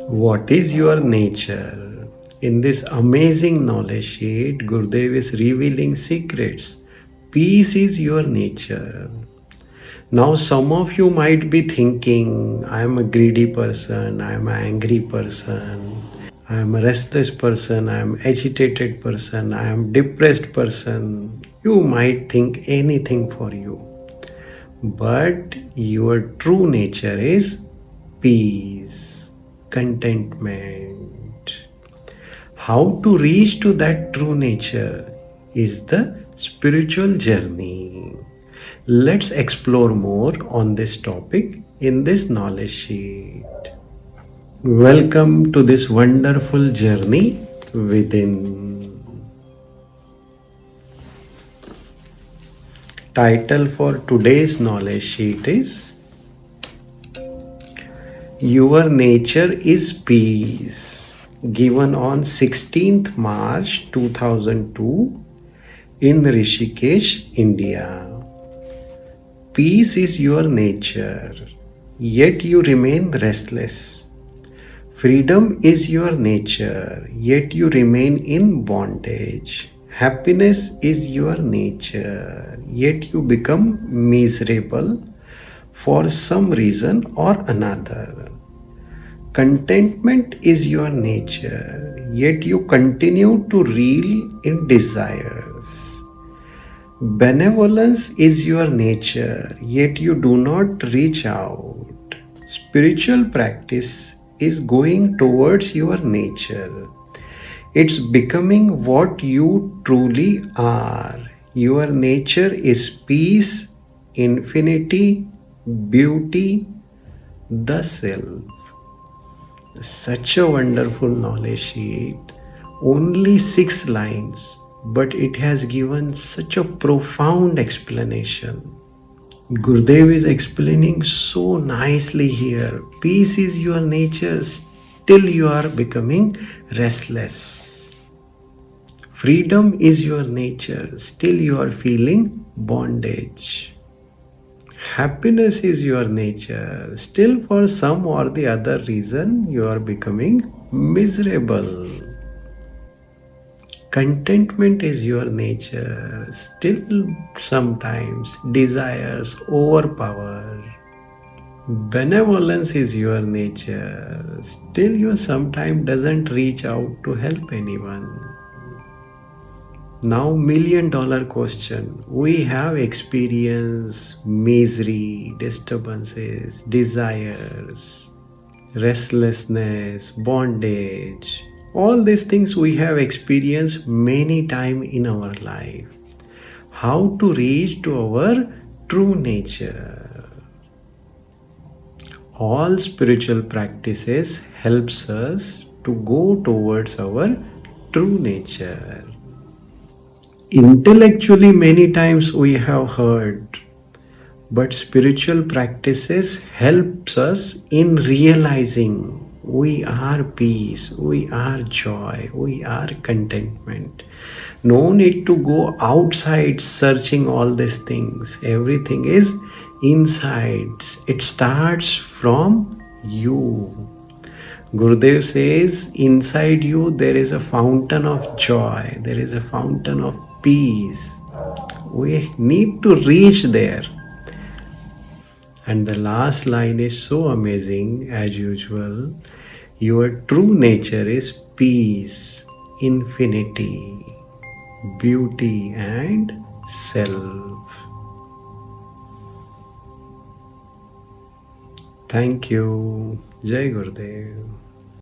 What is your nature? In this amazing knowledge sheet, Gurudev is revealing secrets. Peace is your nature. Now, some of you might be thinking, I am a greedy person, I am an angry person, I am a restless person, I am agitated person, I am depressed person. You might think anything for you. But your true nature is peace, contentment. How to reach to that true nature is the spiritual journey. Let's explore more on this topic in this knowledge sheet. Welcome to this wonderful journey within. Title for today's knowledge sheet is Your Nature is Peace, given on 16th March 2002 in Rishikesh, India. Peace is your nature, yet you remain restless. Freedom is your nature, yet you remain in bondage. Happiness is your nature, yet you become miserable for some reason or another. Contentment is your nature, yet you continue to reel in desires. Benevolence is your nature, yet you do not reach out. Spiritual practice is going towards your nature. It's becoming what you truly are. Your nature is peace, infinity, beauty, the self. Such a wonderful knowledge sheet. Only 6 lines, but it has given such a profound explanation. Gurudev is explaining so nicely here. Peace is your nature, still you are becoming restless. Freedom is your nature, still you are feeling bondage. Happiness is your nature, still for some or the other reason you are becoming miserable. Contentment is your nature, still sometimes desires overpower. Benevolence is your nature, still you sometimes doesn't reach out to help anyone. Now, $1,000,000 question. We have experienced misery, disturbances, desires, restlessness, bondage. All these things we have experienced many times in our life. How to reach to our true nature? All spiritual practices helps us to go towards our true nature. Intellectually many times we have heard, but spiritual practices helps us in realizing we are peace, we are joy, we are contentment. No need to go outside searching all these things. Everything is inside. It starts from you. Gurudev says inside you there is a fountain of joy, there is a fountain of peace. We need to reach there. And the last line is so amazing as usual. Your true nature is peace, infinity, beauty and self. Thank you. Jai Gurudev.